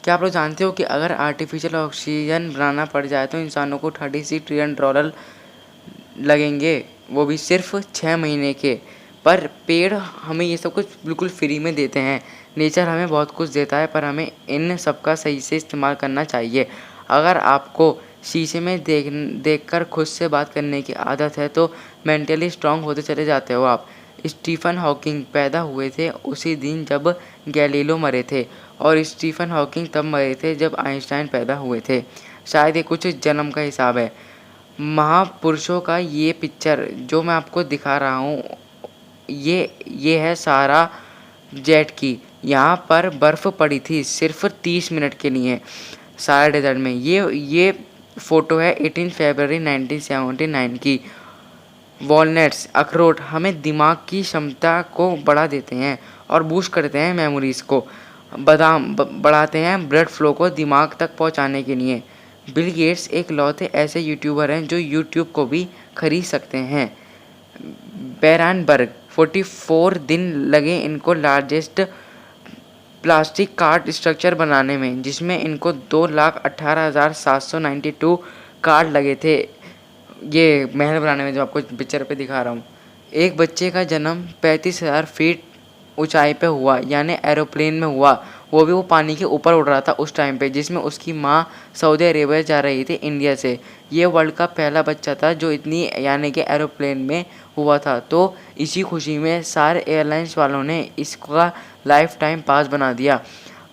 क्या आप लोग जानते हो कि अगर आर्टिफिशियल ऑक्सीजन बनाना पड़ जाए तो इंसानों को $36 ट्रिलियन लगेंगे, वो भी सिर्फ 6 महीने के। पर पेड़ हमें ये सब कुछ बिल्कुल फ्री में देते हैं। नेचर हमें बहुत कुछ देता है, पर हमें इन सब का सही से इस्तेमाल करना चाहिए। अगर आपको शीशे में देखकर खुद से बात करने की आदत है तो मेंटली स्ट्रांग होते चले जाते हो आप। स्टीफन हॉकिंग पैदा हुए थे उसी दिन जब गैलीलियो मरे थे, और स्टीफन हॉकिंग तब मरे थे जब आइंस्टाइन पैदा हुए थे। शायद ये कुछ जन्म का हिसाब है। महापुरुषों का ये पिक्चर जो मैं आपको दिखा रहा हूँ, ये है सारा जेट की। यहाँ पर बर्फ़ पड़ी थी सिर्फ 30 मिनट के लिए सारा डेजर्ट में। ये फ़ोटो है 18 फरवरी 1979 की। वॉलनट्स अखरोट हमें दिमाग की क्षमता को बढ़ा देते हैं और बूस्ट करते हैं मेमोरीज़ को। बादाम बढ़ाते हैं ब्लड फ्लो को दिमाग तक पहुंचाने के लिए। बिल गेट्स एक लौते ऐसे यूट्यूबर हैं जो यूट्यूब को भी खरीद सकते हैं। बेरनबर्ग 44 दिन लगे इनको लार्जेस्ट प्लास्टिक कार्ड स्ट्रक्चर बनाने में, जिसमें इनको 2,18,792 कार्ड लगे थे ये महल बनाने में, जो आपको पिक्चर पे दिखा रहा हूँ। एक बच्चे का जन्म 35,000 फीट ऊंचाई पे हुआ, यानी एरोप्लेन में हुआ। वो भी वो पानी के ऊपर उड़ रहा था उस टाइम पे, जिसमें उसकी माँ सऊदी अरेबिया जा रही थी इंडिया से। ये वर्ल्ड का पहला बच्चा था जो इतनी यानी कि एरोप्लेन में हुआ था। तो इसी खुशी में सारे एयरलाइंस वालों ने इसका लाइफ टाइम पास बना दिया।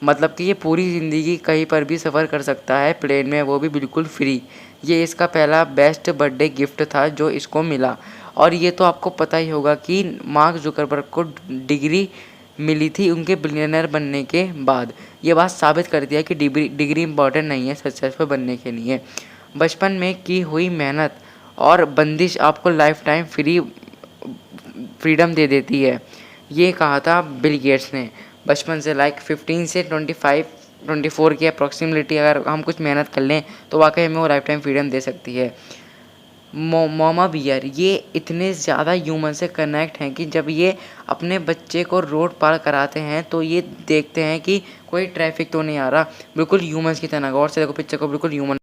मतलब कि ये पूरी ज़िंदगी कहीं पर भी सफ़र कर सकता है प्लेन में, वो भी बिल्कुल फ्री। ये इसका पहला बेस्ट बर्थडे गिफ्ट था जो इसको मिला। और ये तो आपको पता ही होगा कि मार्क जुकरबर्ग को डिग्री मिली थी उनके बिलियनर बनने के बाद। ये बात साबित करती है कि डिग्री इम्पॉर्टेंट नहीं है सक्सेसफुल बनने के लिए। बचपन में की हुई मेहनत और बंदिश आपको लाइफ टाइम फ्रीडम दे देती है। ये कहा था बिल गेट्स ने। बचपन से 15 से 24 की अप्रॉक्सीमेटली अगर हम कुछ मेहनत कर लें तो वाकई हमें वो लाइफ टाइम फ्रीडम दे सकती है। मोमा बियर ये इतने ज़्यादा ह्यूमन से कनेक्ट हैं कि जब ये अपने बच्चे को रोड पार कराते हैं तो ये देखते हैं कि कोई ट्रैफिक तो नहीं आ रहा, बिल्कुल ह्यूमंस की तरह। गौर से देखो पिक्चर को, बिल्कुल ह्यूमन।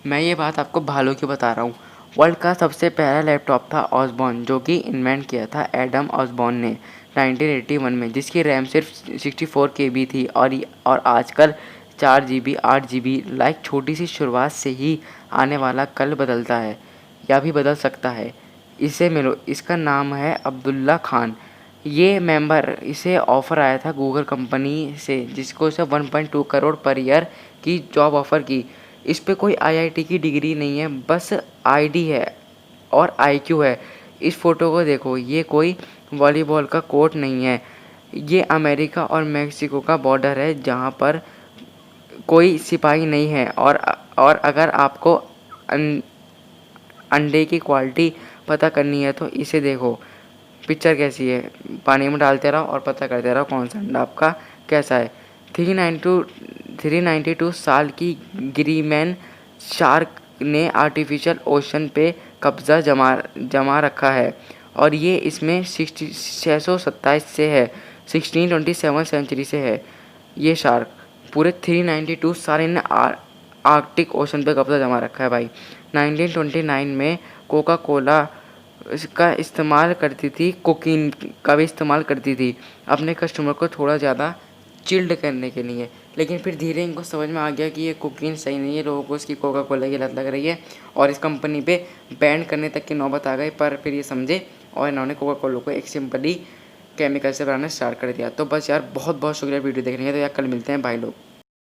मैं ये बात आपको भालू की बता रहा हूँ। वर्ल्ड का सबसे पहला लैपटॉप था ऑसबॉर्न, जो कि इन्वेंट किया था एडम ऑसबॉर्न ने 1981 में, जिसकी रैम सिर्फ 64 KB थी। और आजकल 4 GB 8 GB लाइक छोटी सी शुरुआत से ही आने वाला कल बदलता है या भी बदल सकता है। इसे मिलो, इसका नाम है अब्दुल्ला खान। ये मेंबर इसे ऑफ़र आया था गूगल कंपनी से, जिसको इसे 1.2 करोड़ पर ईयर की जॉब ऑफ़र की। इस पे कोई IIT की डिग्री नहीं है, बस आईडी है और IQ है। इस फ़ोटो को देखो, ये कोई वॉलीबॉल का कोर्ट नहीं है, ये अमेरिका और मेक्सिको का बॉर्डर है जहाँ पर कोई सिपाही नहीं है। और अगर आपको अंडे की क्वालिटी पता करनी है तो इसे देखो, पिक्चर कैसी है। पानी में डालते रहो और पता करते रहो कौन सा अंडा आपका कैसा है। 392 साल की ग्रीमैन शार्क ने आर्टिफिशियल ओशन पे कब्जा जमा रखा है, और ये इसमें 627 से है, 1627 सेंचुरी से है। ये शार्क पूरे 392 साल इन्हें आर्कटिक ओशन पे कब्जा जमा रखा है भाई। 1929 में कोका कोला का इस्तेमाल करती थी, कोकीन का भी इस्तेमाल करती थी अपने कस्टमर को थोड़ा ज़्यादा चिल्ड करने के लिए। लेकिन फिर धीरे इनको समझ में आ गया कि ये कोकीन सही नहीं है, लोगों को इसकी कोका कोला की लत लग रही है, और इस कंपनी पे बैन करने तक की नौबत आ गई। पर फिर ये समझे और इन्होंने कोका कोला को एक सिंपली केमिकल से बनाना स्टार्ट कर दिया। तो बस यार, बहुत बहुत शुक्रिया वीडियो देखने का। तो यार कल मिलते हैं भाई लोग।